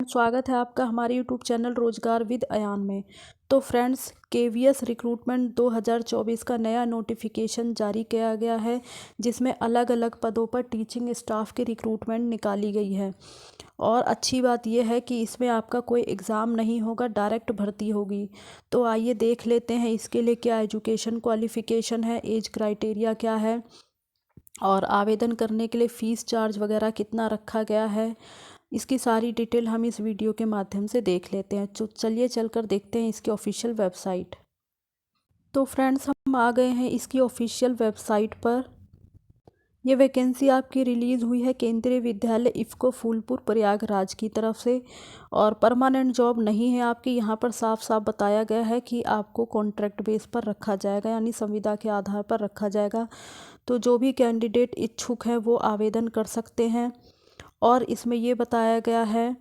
Friends, स्वागत है आपका हमारे यूट्यूब चैनल रोजगार विद अयान में। तो फ्रेंड्स, केवीएस रिक्रूटमेंट 2024 का नया नोटिफिकेशन जारी किया गया है, जिसमें अलग अलग पदों पर टीचिंग स्टाफ की रिक्रूटमेंट निकाली गई है। और अच्छी बात यह है कि इसमें आपका कोई एग्ज़ाम नहीं होगा, डायरेक्ट भर्ती होगी। तो आइए देख लेते हैं इसके लिए क्या एजुकेशन क्वालिफ़िकेशन है, एज क्राइटेरिया क्या है और आवेदन करने के लिए फ़ीस चार्ज वगैरह कितना रखा गया है। इसकी सारी डिटेल हम इस वीडियो के माध्यम से देख लेते हैं। तो चलिए चलकर देखते हैं इसकी ऑफिशियल वेबसाइट। तो फ्रेंड्स, हम आ गए हैं इसकी ऑफिशियल वेबसाइट पर। ये वैकेंसी आपकी रिलीज़ हुई है केंद्रीय विद्यालय इफ़को फूलपुर प्रयागराज की तरफ से, और परमानेंट जॉब नहीं है आपकी। यहाँ पर साफ साफ बताया गया है कि आपको कॉन्ट्रैक्ट बेस पर रखा जाएगा, यानी संविदा के आधार पर रखा जाएगा। तो जो भी कैंडिडेट इच्छुक हैं वो आवेदन कर सकते हैं। और इसमें ये बताया गया है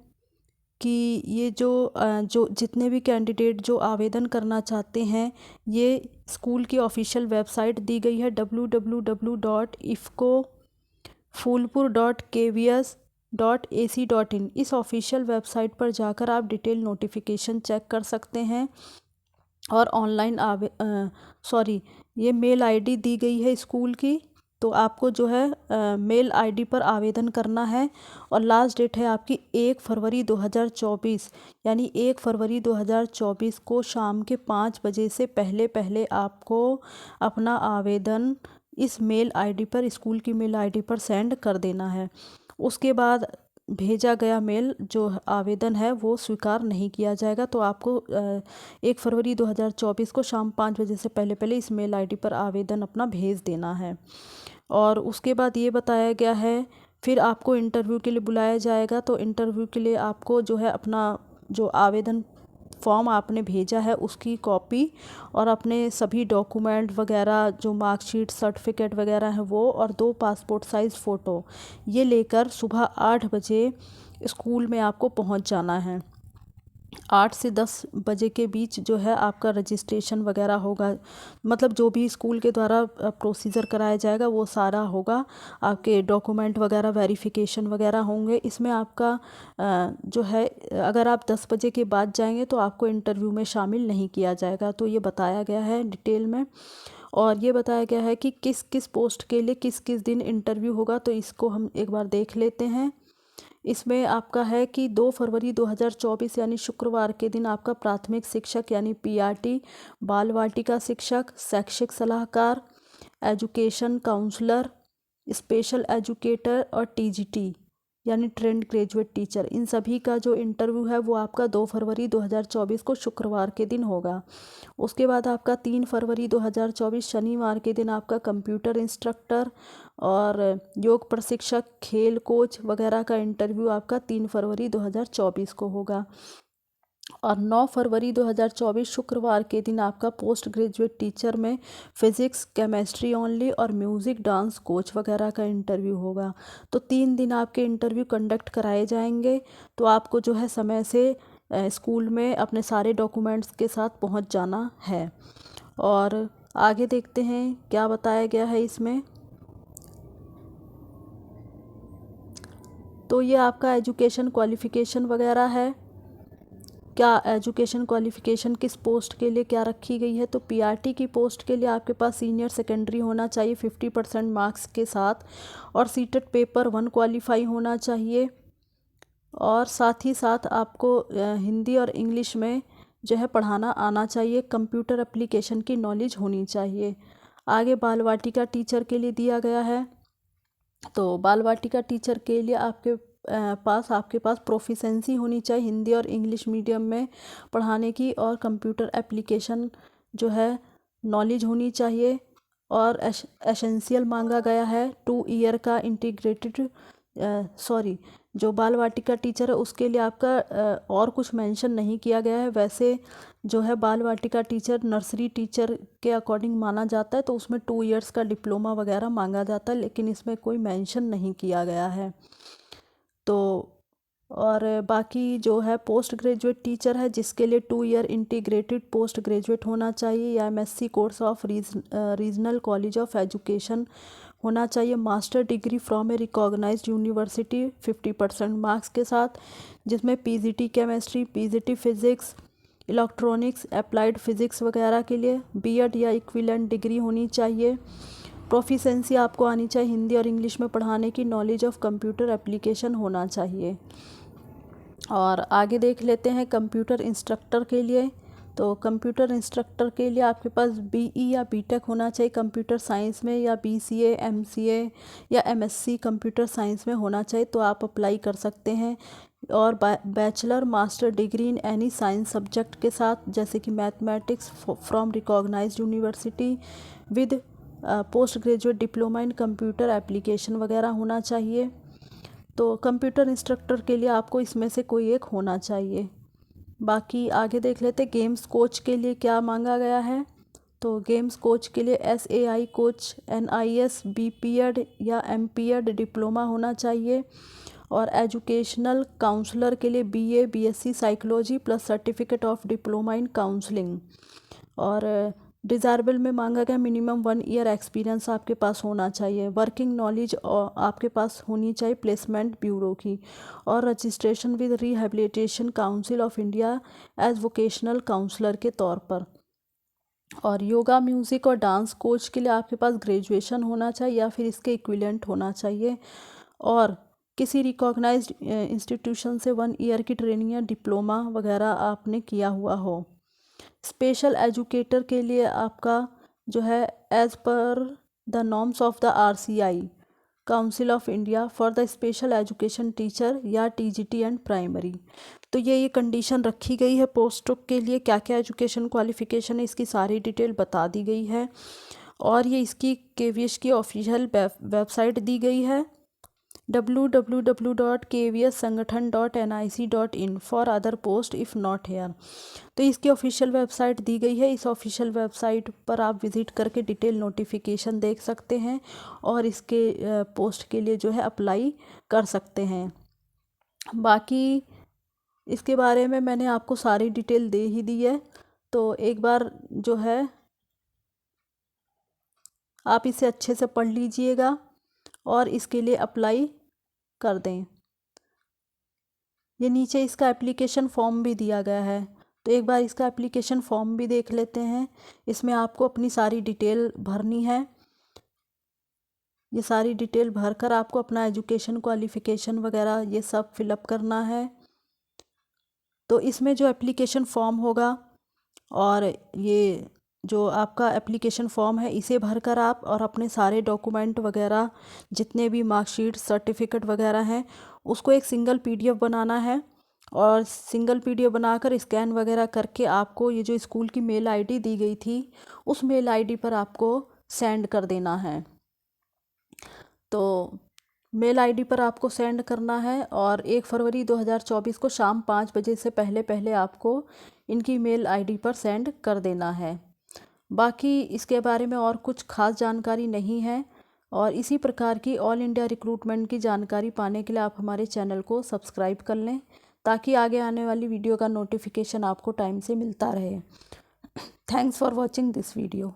कि ये जो जितने भी कैंडिडेट जो आवेदन करना चाहते हैं, ये स्कूल की ऑफिशियल वेबसाइट दी गई है www.ifcofulpur.kvs.ac.in। इस ऑफिशियल वेबसाइट पर जाकर आप डिटेल नोटिफिकेशन चेक कर सकते हैं। और ऑनलाइन ये मेल आईडी दी गई है स्कूल की, तो आपको जो है मेल आईडी पर आवेदन करना है। और लास्ट डेट है आपकी 1 फरवरी 2024, यानी 1 फरवरी 2024 को शाम के 5 बजे से पहले पहले आपको अपना आवेदन इस मेल आईडी पर, स्कूल की मेल आईडी पर सेंड कर देना है। उसके बाद भेजा गया मेल जो आवेदन है वो स्वीकार नहीं किया जाएगा। तो आपको 1 फरवरी 2024 को शाम 5 बजे से पहले पहले इस मेल आईडी पर आवेदन अपना भेज देना है। और उसके बाद ये बताया गया है फिर आपको इंटरव्यू के लिए बुलाया जाएगा। तो इंटरव्यू के लिए आपको जो है अपना जो आवेदन फॉर्म आपने भेजा है उसकी कॉपी और अपने सभी डॉक्यूमेंट वगैरह, जो मार्कशीट सर्टिफिकेट वगैरह हैं वो, और 2 पासपोर्ट साइज़ फ़ोटो, ये लेकर सुबह 8 बजे स्कूल में आपको पहुंच जाना है। 8 से 10 बजे के बीच जो है आपका रजिस्ट्रेशन वगैरह होगा, मतलब जो भी स्कूल के द्वारा प्रोसीजर कराया जाएगा वो सारा होगा। आपके डॉक्यूमेंट वगैरह वेरिफिकेशन वगैरह होंगे। इसमें आपका जो है, अगर आप 10 बजे के बाद जाएंगे तो आपको इंटरव्यू में शामिल नहीं किया जाएगा। तो ये बताया गया है डिटेल में। और ये बताया गया है कि किस किस पोस्ट के लिए किस किस दिन इंटरव्यू होगा। तो इसको हम एक बार देख लेते हैं। इसमें आपका है कि 2 फरवरी 2024 यानी शुक्रवार के दिन आपका प्राथमिक शिक्षक यानी पीआरटी, बाल वाटिका शिक्षक, शैक्षिक सलाहकार, एजुकेशन काउंसलर, स्पेशल एजुकेटर और टीजीटी यानी ट्रेंड ग्रेजुएट टीचर, इन सभी का जो इंटरव्यू है वो आपका 2 फरवरी 2024 को शुक्रवार के दिन होगा। उसके बाद आपका 3 फरवरी 2024 शनिवार के दिन आपका कंप्यूटर इंस्ट्रक्टर और योग प्रशिक्षक, खेल कोच वगैरह का इंटरव्यू आपका 3 फरवरी 2024 को होगा। और 9 फरवरी 2024 शुक्रवार के दिन आपका पोस्ट ग्रेजुएट टीचर में फिज़िक्स, केमिस्ट्री ओनली और म्यूज़िक, डांस कोच वगैरह का इंटरव्यू होगा। तो 3 दिन आपके इंटरव्यू कंडक्ट कराए जाएंगे। तो आपको जो है समय से स्कूल में अपने सारे डॉक्यूमेंट्स के साथ पहुंच जाना है। और आगे देखते हैं क्या बताया गया है इसमें। तो ये आपका एजुकेशन क्वालिफ़िकेशन वगैरह है। क्या एजुकेशन क्वालिफ़िकेशन किस पोस्ट के लिए क्या रखी गई है। तो पीआरटी की पोस्ट के लिए आपके पास सीनियर सेकेंडरी होना चाहिए 50% मार्क्स के साथ, और सीटेट पेपर 1 क्वालिफाई होना चाहिए। और साथ ही साथ आपको हिंदी और इंग्लिश में जो है पढ़ाना आना चाहिए। कंप्यूटर एप्लीकेशन की नॉलेज होनी चाहिए। आगे बाल वाटिका टीचर के लिए दिया गया है। तो बाल वाटिका टीचर के लिए आपके पास प्रोफिशेंसी होनी चाहिए हिंदी और इंग्लिश मीडियम में पढ़ाने की, और कंप्यूटर एप्लीकेशन जो है नॉलेज होनी चाहिए। और एसेंशियल मांगा गया है 2 ईयर का इंटीग्रेटेड जो बाल वाटिका टीचर है उसके लिए आपका और कुछ मेंशन नहीं किया गया है। वैसे जो है बाल वाटिका टीचर नर्सरी टीचर के अकॉर्डिंग माना जाता है, तो उसमें 2 इयर्स का डिप्लोमा वगैरह मांगा जाता है, लेकिन इसमें कोई मेंशन नहीं किया गया है। तो और बाकी जो है पोस्ट ग्रेजुएट टीचर है जिसके लिए 2 ईयर इंटीग्रेटेड पोस्ट ग्रेजुएट होना चाहिए, या MSc course of regional college of education होना चाहिए। Master degree from a recognised university 50% marks के साथ, जिसमें PGT chemistry, PGT physics, electronics, applied physics वगैरह के लिए बीएड या इक्विवेलेंट डिग्री होनी चाहिए। प्रोफिशेंसी आपको आनी चाहिए हिंदी और इंग्लिश में पढ़ाने की। नॉलेज ऑफ कंप्यूटर एप्लीकेशन होना चाहिए। और आगे देख लेते हैं कंप्यूटर इंस्ट्रक्टर के लिए। तो कंप्यूटर इंस्ट्रक्टर के लिए आपके पास बीई या बीटेक होना चाहिए कंप्यूटर साइंस में, या बीसीए, एमसीए या एमएससी कंप्यूटर साइंस में होना चाहिए, तो आप अप्लाई कर सकते हैं। और bachelor master degree in any science subject के साथ, जैसे कि mathematics from recognised university with post graduate diploma in computer application वगैरह होना चाहिए। तो कंप्यूटर इंस्ट्रक्टर के लिए आपको इसमें से कोई एक होना चाहिए। बाकी आगे देख लेते हैं गेम्स कोच के लिए क्या मांगा गया है। तो गेम्स कोच के लिए SAI कोच, NIS, BPEd या MPEd डिप्लोमा होना चाहिए। और एजुकेशनल काउंसलर के लिए BA BSc psychology plus certificate of diploma in counselling. और डिज़ायरेबल में मांगा गया मिनिमम 1 ईयर एक्सपीरियंस आपके पास होना चाहिए। वर्किंग नॉलेज आपके पास होनी चाहिए प्लेसमेंट ब्यूरो की। और registration with rehabilitation council of India as vocational counsellor के तौर पर। और योगा, म्यूज़िक और डांस कोच के लिए आपके पास ग्रेजुएशन होना चाहिए या फिर इसके इक्विवेलेंट होना चाहिए। और किसी रिकॉग्नाइज्ड इंस्टीट्यूशन से 1 ईयर की ट्रेनिंग या डिप्लोमा वगैरह आपने किया हुआ हो। स्पेशल एजुकेटर के लिए आपका जो है as per the norms of the RCI council of India for the special education teacher या TGT एंड प्राइमरी। तो ये कंडीशन रखी गई है पोस्टों के लिए, क्या क्या एजुकेशन क्वालिफ़िकेशन है इसकी सारी डिटेल बता दी गई है। और ये इसकी KVS की ऑफिशियल वेबसाइट दी गई है www.kvssangathan.nic.in for other post if not here. तो इसकी ऑफिशियल वेबसाइट दी गई है। इस ऑफिशियल वेबसाइट पर आप विज़िट करके डिटेल नोटिफिकेशन देख सकते हैं और इसके पोस्ट के लिए जो है अप्लाई कर सकते हैं। बाकी इसके बारे में मैंने आपको सारी डिटेल दे ही दी है, तो एक बार जो है आप इसे अच्छे से पढ़ लीजिएगा और इसके लिए अप्लाई कर दें। ये नीचे इसका एप्लीकेशन फॉर्म भी दिया गया है, तो एक बार इसका एप्लीकेशन फॉर्म भी देख लेते हैं। इसमें आपको अपनी सारी डिटेल भरनी है। ये सारी डिटेल भरकर आपको अपना एजुकेशन क्वालिफ़िकेशन वगैरह ये सब फिलअप करना है। तो इसमें जो एप्लीकेशन फॉर्म होगा और ये जो आपका एप्लीकेशन फॉर्म है इसे भरकर आप और अपने सारे डॉक्यूमेंट वगैरह जितने भी मार्कशीट, सर्टिफिकेट वगैरह हैं उसको एक सिंगल PDF बनाना है। और सिंगल PDF बनाकर स्कैन वगैरह करके आपको ये जो स्कूल की मेल ID दी गई थी उस मेल ID पर आपको सेंड कर देना है। तो मेल ID पर आपको सेंड करना है और 1 फरवरी 2024 को शाम 5 बजे से पहले पहले आपको इनकी मेल ID पर सेंड कर देना है। बाकी इसके बारे में और कुछ खास जानकारी नहीं है। और इसी प्रकार की ऑल इंडिया रिक्रूटमेंट की जानकारी पाने के लिए आप हमारे चैनल को सब्सक्राइब कर लें ताकि आगे आने वाली वीडियो का नोटिफिकेशन आपको टाइम से मिलता रहे। Thanks for watching this video.